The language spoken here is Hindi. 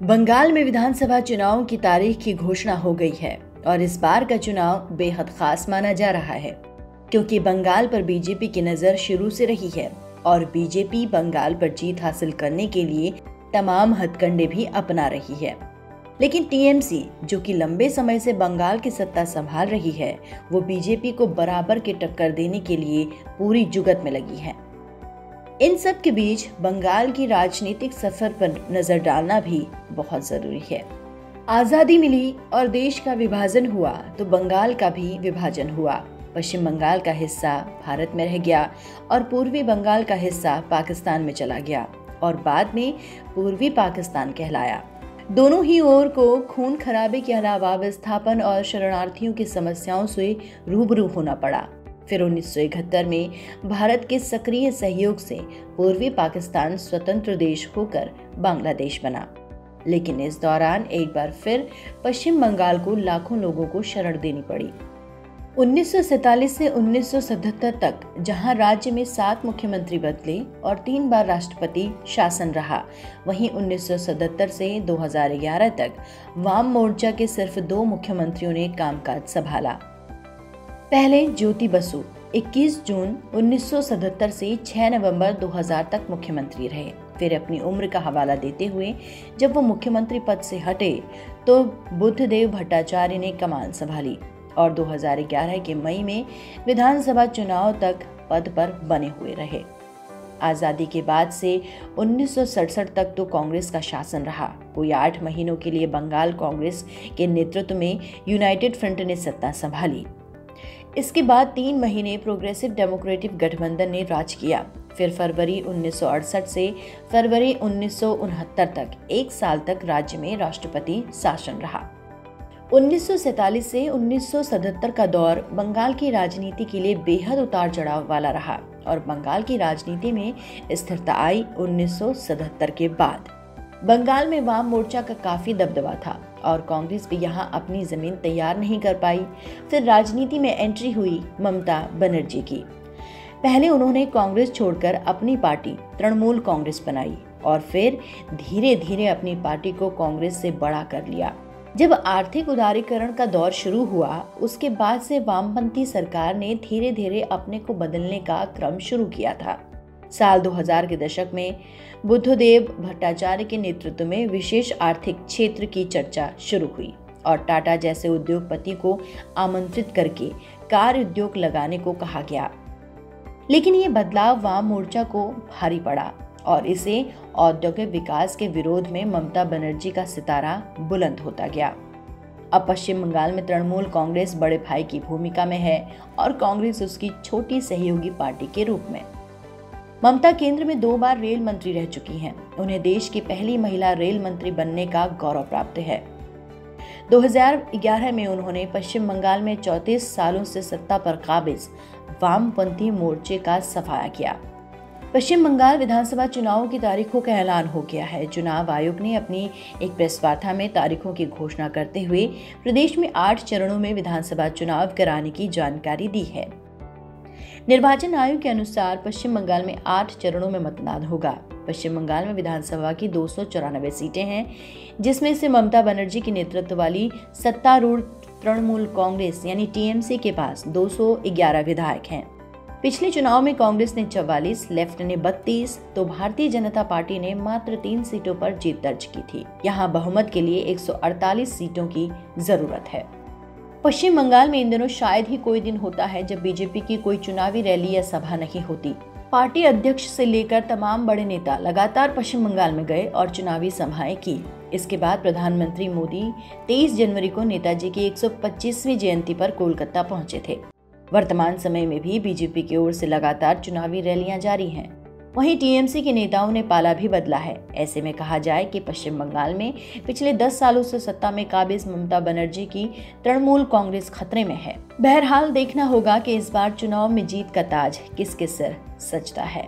बंगाल में विधानसभा चुनाव की तारीख की घोषणा हो गई है और इस बार का चुनाव बेहद खास माना जा रहा है क्योंकि बंगाल पर बीजेपी की नजर शुरू से रही है और बीजेपी बंगाल पर जीत हासिल करने के लिए तमाम हथकंडे भी अपना रही है। लेकिन टीएमसी, जो कि लंबे समय से बंगाल की सत्ता संभाल रही है, वो बीजेपी को बराबर की टक्कर देने के लिए पूरी जुगत में लगी है। इन सब के बीच बंगाल की राजनीतिक सफर पर नजर डालना भी बहुत जरूरी है। आजादी मिली और देश का विभाजन हुआ तो बंगाल का भी विभाजन हुआ। पश्चिम बंगाल का हिस्सा भारत में रह गया और पूर्वी बंगाल का हिस्सा पाकिस्तान में चला गया और बाद में पूर्वी पाकिस्तान कहलाया। दोनों ही ओर को खून खराबे के अलावा विस्थापन और शरणार्थियों की समस्याओं से रूबरू होना पड़ा। फिर 1971 में भारत के सक्रिय सहयोग से पूर्वी पाकिस्तान स्वतंत्र देश होकर बांग्लादेश बना। लेकिन इस दौरान एक बार फिर पश्चिम बंगाल को लाखों लोगों को शरण देनी पड़ी। 1947 से 1977 तक जहां राज्य में 7 मुख्यमंत्री बदले और 3 बार राष्ट्रपति शासन रहा, वहीं 1977 से 2011 तक वाम मोर्चा के सिर्फ 2 मुख्यमंत्रियों ने कामकाज संभाला। पहले ज्योति बसु 21 जून 1977 से 6 नवंबर 2000 तक मुख्यमंत्री रहे। फिर अपनी उम्र का हवाला देते हुए जब वो मुख्यमंत्री पद से हटे तो बुद्धदेव भट्टाचार्य ने कमान संभाली और 2011 के मई में विधानसभा चुनाव तक पद पर बने हुए रहे। आजादी के बाद से 1967 तक तो कांग्रेस का शासन रहा। कोई 8 महीनों के लिए बंगाल कांग्रेस के नेतृत्व में यूनाइटेड फ्रंट ने सत्ता संभाली। इसके बाद 3 महीने प्रोग्रेसिव डेमोक्रेटिक गठबंधन ने राज किया। फिर फरवरी 1968 से फरवरी 1969 तक 1 साल तक राज्य में राष्ट्रपति शासन रहा। 1947 से 1977 का दौर बंगाल की राजनीति के लिए बेहद उतार चढ़ाव वाला रहा और बंगाल की राजनीति में स्थिरता आई 1977 के बाद। बंगाल में वाम मोर्चा का काफी दबदबा था और कांग्रेस भी यहाँ अपनी जमीन तैयार नहीं कर पाई। फिर राजनीति में एंट्री हुई ममता बनर्जी की। पहले उन्होंने कांग्रेस छोड़कर अपनी पार्टी तृणमूल कांग्रेस बनाई और फिर धीरे धीरे अपनी पार्टी को कांग्रेस से बड़ा कर लिया। जब आर्थिक उदारीकरण का दौर शुरू हुआ, उसके बाद से वामपंथी सरकार ने धीरे धीरे अपने को बदलने का क्रम शुरू किया था। साल 2000 के दशक में बुद्धदेव भट्टाचार्य के नेतृत्व में विशेष आर्थिक क्षेत्र की चर्चा शुरू हुई और टाटा जैसे उद्योगपति को आमंत्रित करके कार उद्योग लगाने को कहा गया। लेकिन ये बदलाव वाम मोर्चा को भारी पड़ा और इसे औद्योगिक विकास के विरोध में ममता बनर्जी का सितारा बुलंद होता गया। अब पश्चिम बंगाल में तृणमूल कांग्रेस बड़े भाई की भूमिका में है और कांग्रेस उसकी छोटी सहयोगी पार्टी के रूप में। ममता केंद्र में 2 बार रेल मंत्री रह चुकी हैं। उन्हें देश की पहली महिला रेल मंत्री बनने का गौरव प्राप्त है। 2011 में उन्होंने पश्चिम बंगाल में 34 सालों से सत्ता पर काबिज वामपंथी मोर्चे का सफाया किया। पश्चिम बंगाल विधानसभा चुनावों की तारीखों का ऐलान हो गया है। चुनाव आयोग ने अपनी एक प्रेस वार्ता में तारीखों की घोषणा करते हुए प्रदेश में 8 चरणों में विधानसभा चुनाव कराने की जानकारी दी है। निर्वाचन आयोग के अनुसार पश्चिम बंगाल में 8 चरणों में मतदान होगा। पश्चिम बंगाल में विधानसभा की 294 सीटें हैं, जिसमें से ममता बनर्जी के नेतृत्व वाली सत्तारूढ़ तृणमूल कांग्रेस यानी टीएमसी के पास 211 विधायक हैं। पिछले चुनाव में कांग्रेस ने 44, लेफ्ट ने 32 तो भारतीय जनता पार्टी ने मात्र 3 सीटों पर जीत दर्ज की थी। यहाँ बहुमत के लिए 148 सीटों की जरूरत है। पश्चिम बंगाल में इन दिनों शायद ही कोई दिन होता है जब बीजेपी की कोई चुनावी रैली या सभा नहीं होती। पार्टी अध्यक्ष से लेकर तमाम बड़े नेता लगातार पश्चिम बंगाल में गए और चुनावी सभाएं की। इसके बाद प्रधानमंत्री मोदी 23 जनवरी को नेताजी की 125वीं जयंती पर कोलकाता पहुंचे थे। वर्तमान समय में भी बीजेपी की ओर से लगातार चुनावी रैलियां जारी हैं। वहीं टीएमसी के नेताओं ने पाला भी बदला है। ऐसे में कहा जाए कि पश्चिम बंगाल में पिछले 10 सालों से सत्ता में काबिज ममता बनर्जी की तृणमूल कांग्रेस खतरे में है। बहरहाल देखना होगा कि इस बार चुनाव में जीत का ताज किसके सिर सजता है।